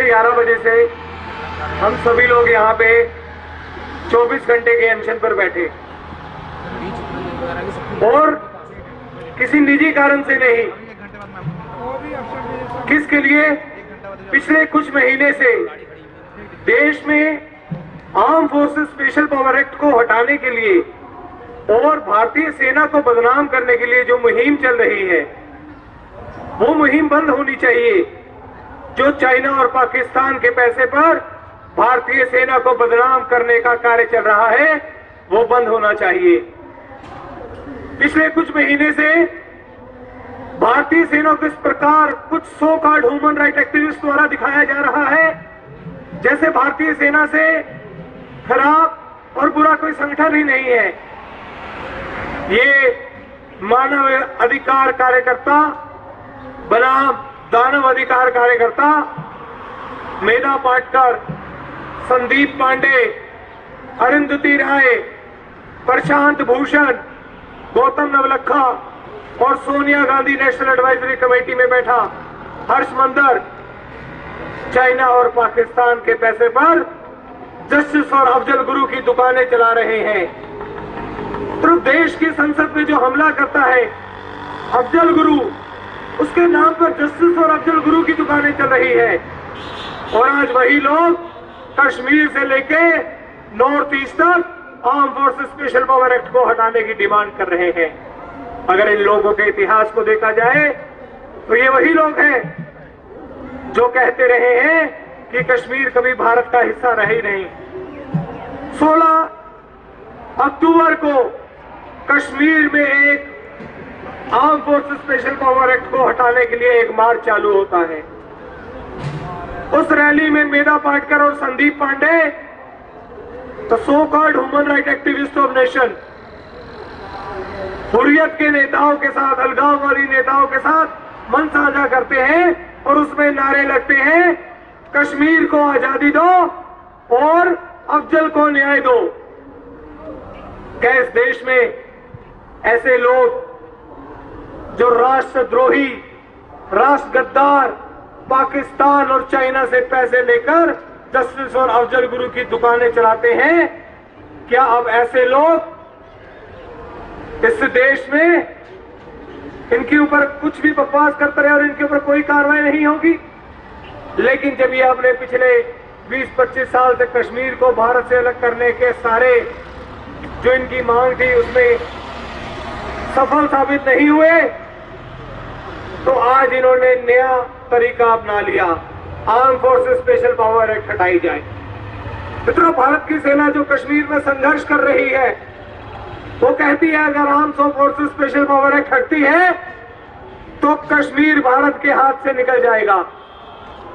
सुबह 11 बजे से हम सभी लोग यहाँ पे 24 घंटे के अनशन पर बैठे और किसी निजी कारण से नहीं, किसके लिए? पिछले कुछ महीने से देश में arm forces special power act को हटाने के लिए और भारतीय सेना को बदनाम करने के लिए जो मुहिम चल रही है, वो मुहिम बंद होनी चाहिए। जो चाइना और पाकिस्तान के पैसे पर भारतीय सेना को बदनाम करने का कार्य चल रहा है, वो बंद होना चाहिए। पिछले कुछ महीने से भारतीय सेना को इस प्रकार कुछ सो कॉल्ड ह्यूमन राइट एक्टिविस्ट द्वारा दिखाया जा रहा है जैसे भारतीय सेना से खराब और बुरा कोई संगठन ही नहीं है। ये मानव अधिकार कार्यकर्ता बनाम दानव अधिकार कार्यकर्ता मेधा पाटकर, संदीप पांडे, अरुंधति राय, प्रशांत भूषण, गौतम नवलखा और Sonia Gandhi national advisory committee में बैठा हर्ष मंदर चाइना और पाकिस्तान के पैसे पर जस्टिस और अफजल गुरु की दुकानें चला रहे हैं। तो देश की संसद में जो हमला करता है अफजल गुरु, उसके नाम पर जस्टिस और अफजल गुरु की दुकानें चल रही है। और आज वही लोग कश्मीर से लेके नॉर्थ ईस्ट तक arm forces special power act को हटाने की डिमांड कर रहे हैं। अगर इन लोगों के इतिहास को देखा जाए तो ये वही लोग हैं जो कहते रहे हैं कि कश्मीर कभी भारत का हिस्सा रहा ही नहीं। 16 अक्टूबर को कश्मीर में एक arm forces special power act को हटाने के लिए एक मार्च चालू होता है। उस रैली में मेधा पाटकर और Sandeep Pandey, the so called human right activist of nation, Hurriyat के नेताओं के साथ, अलगाववादी नेताओं के साथ मन साझा करते हैं और उसमें नारे लगते हैं कश्मीर को आजादी दो और अफजल को न्याय दो। क्या इस देश में ऐसे लोग जो राष्ट्रद्रोही, राष्ट्र गद्दार, पाकिस्तान और चाइना से पैसे लेकर जस्टिस और अफजल गुरु की दुकानें चलाते हैं, क्या अब ऐसे लोग इस देश में इनके ऊपर कुछ भी बकवास करते रहे और इनके ऊपर कोई कार्रवाई नहीं होगी? लेकिन जब ये अपने पिछले 20-25 साल से कश्मीर को भारत से अलग करने के सारे जो इनकी मांग थी उसमें सफल साबित नहीं हुए, तो आज इन्होंने नया तरीका अपना लिया, arm forces special power act हटाई जाए। मित्रों, भारत की सेना जो कश्मीर में संघर्ष कर रही है वो कहती है अगर arm forces special power act हटती है तो कश्मीर भारत के हाथ से निकल जाएगा।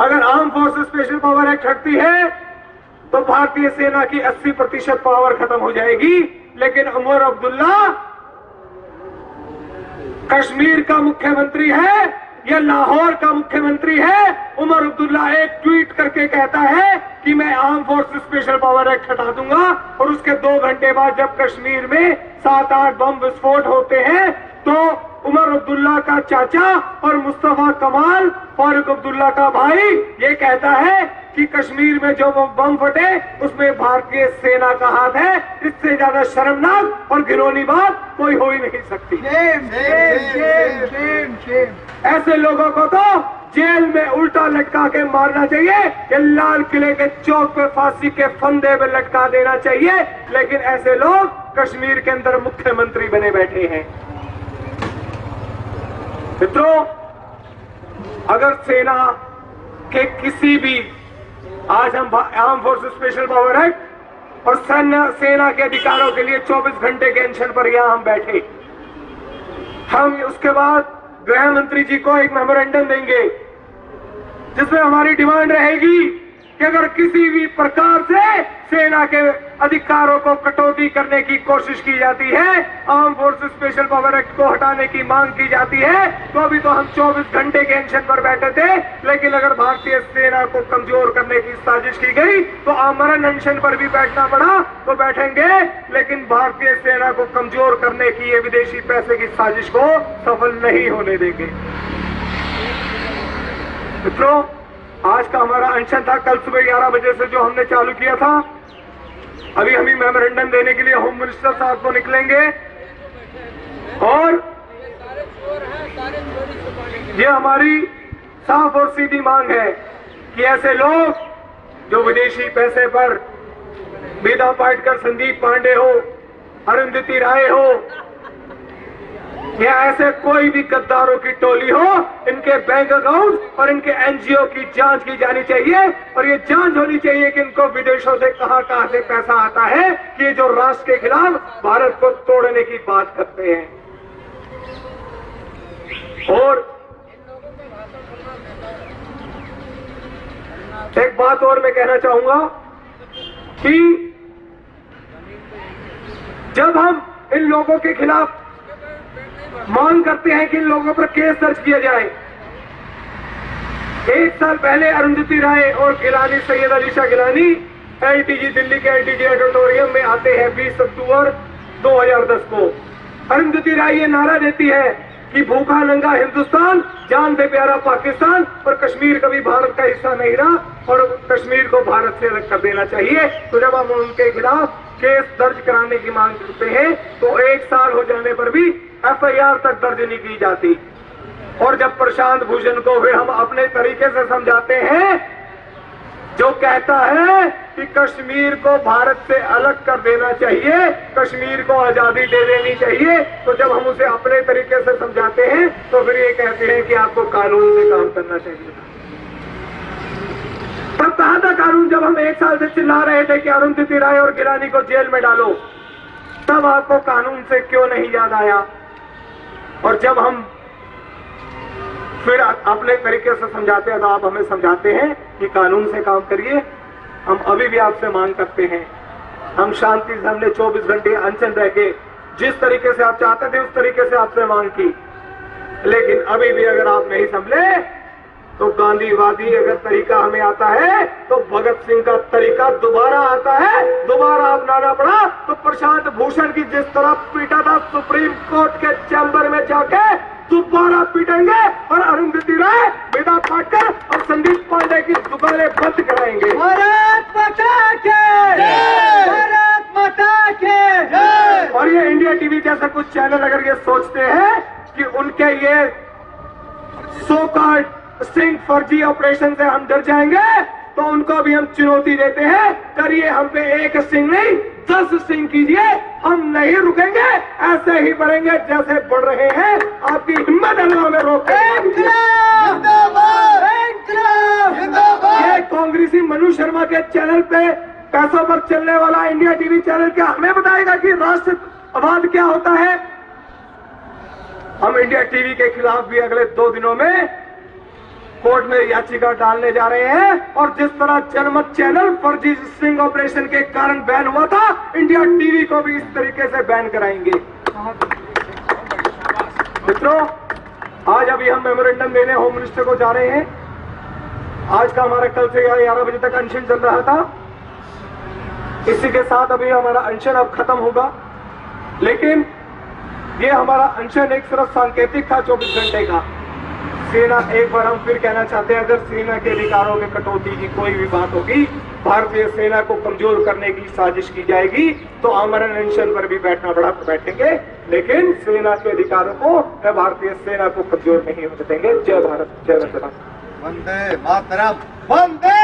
अगर arm forces special power act हटती है तो भारतीय सेना की 80% पावर खत्म हो जाएगी। लेकिन उमर अब्दुल्ला कश्मीर का मुख्यमंत्री है या लाहौर का मुख्यमंत्री है? उमर अब्दुल्ला एक ट्वीट करके कहता है कि मैं arm forces special power act हटा दूंगा और उसके 2 घंटे बाद जब कश्मीर में 7-8 बम विस्फोट होते हैं तो उमर अब्दुल्ला का चाचा और मुस्तफा कमाल फारूक अब्दुल्ला का भाई ये कहता है कि कश्मीर में जो बम फटे उसमें भारतीय सेना का हाथ है। इससे ज्यादा शर्मनाक और घिनौनी बात कोई हो ही नहीं सकती। ऐसे लोगों को तो जेल में उल्टा लटका के मारना चाहिए या लाल किले के चौक पे फांसी के फंदे में लटका देना चाहिए। लेकिन ऐसे लोग कश्मीर के अंदर मुख्यमंत्री बने बैठे हैं। मित्रों, अगर सेना के किसी भी, आज हम arm forces special power act और सेना के अधिकारों के लिए 24 घंटे के अनशन पर यहां हम बैठे, हम उसके बाद गृह मंत्री जी को एक मेमोरेंडम देंगे जिसमें हमारी डिमांड रहेगी कि अगर किसी भी प्रकार से सेना के अधिकारों को कटौती करने की कोशिश की जाती है, arm forces special power act को हटाने की मांग की जाती है, तो अभी तो हम 24 घंटे के अनशन पर बैठे थे, लेकिन अगर भारतीय सेना को कमजोर करने की साजिश की गई तो आमरण अनशन पर भी बैठना पड़ा तो बैठेंगे, लेकिन भारतीय सेना को कमजोर करने की ये विदेशी पैसे की साजिश को सफल नहीं होने देंगे। मित्रों, आज का हमारा अनशन था कल सुबह 11 बजे से जो हमने चालू किया था। अभी हम मेमोरेंडम देने के लिए होम मिनिस्टर साहब को निकलेंगे और ये हमारी साफ और सीधी मांग है कि ऐसे लोग जो विदेशी पैसे पर वेदा पाटकर, संदीप पांडे हो, अरुंधति राय हो या ऐसे कोई भी गद्दारों की टोली हो, इनके बैंक अकाउंट और इनके एनजीओ की जांच की जानी चाहिए और ये जांच होनी चाहिए कि इनको विदेशों से कहां से पैसा आता है कि जो राष्ट्र के खिलाफ भारत को तोड़ने की बात करते हैं। और एक बात और मैं कहना चाहूंगा कि जब हम इन लोगों के खिलाफ मांग करते हैं कि इन लोगों पर केस दर्ज किया जाए, एक साल पहले अरुंधति राय और गिलानी, सैयद अलीशा गिलानी एलटीजी, दिल्ली के एलटीजी ऑडिटोरियम में आते हैं 20 अक्टूबर 2010 को। अरुंधति राय ये नारा देती है कि भूखा नंगा हिंदुस्तान, जान से प्यारा पाकिस्तान, और कश्मीर कभी भारत का हिस्सा नहीं रहा और कश्मीर को भारत से अलग कर देना चाहिए। तो जब हम उनके खिलाफ केस दर्ज कराने की मांग करते हैं तो 1 साल हो जाने पर भी एफआईआर तक दर्ज नहीं की जाती। और जब प्रशांत भूषण को फिर हम अपने तरीके से समझाते हैं, जो कहता है कि कश्मीर को भारत से अलग कर देना चाहिए, कश्मीर को आजादी दे देनी चाहिए, तो जब हम उसे अपने तरीके से समझाते हैं तो फिर ये कहते हैं कि आपको कानून से काम करना चाहिए। तब कहा था कानून जब हम 1 साल से चिल्ला रहे थे कि अरुंधति राय और गिलानी को जेल में डालो, तब आपको कानून से क्यों नहीं याद आया? और जब हम फिर अपने तरीके से समझाते हैं तो आप हमें समझाते हैं कि कानून से काम करिए। हम अभी भी आपसे मांग करते हैं, हम शांति से, हमने 24 घंटे अनशन रह के जिस तरीके से आप चाहते थे उस तरीके से आपसे मांग की, लेकिन अभी भी अगर आप नहीं संभले तो गांधीवादी अगर तरीका हमें आता है तो भगत सिंह का तरीका दोबारा आता है, दोबारा अपनाना पड़ा। तो प्रशांत भूषण की जिस तरह पीटा था सुप्रीम कोर्ट के चैम्बर में जाके दोबारा पीटेंगे और अरुंधति राय, वेदा पाटकर और संदीप पांडे की दुकानें बंद कराएंगे। भारत माता के जय, भारत माता के जय। और ये इंडिया टीवी जैसा कुछ चैनल अगर ये सोचते हैं कि उनके ये सो कॉल्ड सिंह फर्जी ऑपरेशन से हम डर जाएंगे, तो उनको भी हम चुनौती देते हैं, करिए हम पे 1 सिंह नहीं 10 सिंह कीजिए, हम नहीं रुकेंगे, ऐसे ही बढ़ेंगे जैसे बढ़ रहे हैं। आपकी हिम्मत अल्लाह में रोके। ये कांग्रेसी मनु शर्मा के चैनल पे पैसों पर चलने वाला इंडिया टीवी चैनल क्या हमें बताएगा कि राष्ट्रवाद क्या होता है? हम इंडिया टीवी के खिलाफ भी अगले 2 दिनों में कोर्ट में याचिका डालने जा रहे हैं। और जिस तरह जनमत चैनल फर्जी स्टिंग ऑपरेशन के कारण बैन हुआ था, इंडिया टीवी को भी इस तरीके से बैन कराएंगे। मित्रों, आज अभी हम मेमोरेंडम देने होम मिनिस्टर को जा रहे हैं। आज का हमारा कल से 11 बजे तक अनशन चल रहा था, इसी के साथ अभी हमारा अनशन अब खत्म होगा। लेकिन ये हमारा अनशन एक सिर्फ सांकेतिक था 24 घंटे का। सेना, एक बार हम फिर कहना चाहते हैं, अगर सेना के अधिकारों के कटौती की कोई भी बात होगी, भारतीय सेना को कमजोर करने की साजिश की जाएगी, तो आमरण अनशन पर भी बैठना पड़ा तो बैठेंगे, लेकिन सेना के अधिकारों को, भारतीय सेना को कमजोर नहीं होने देंगे। जय भारत, जय मातरम। वंदे मातरम, वंदे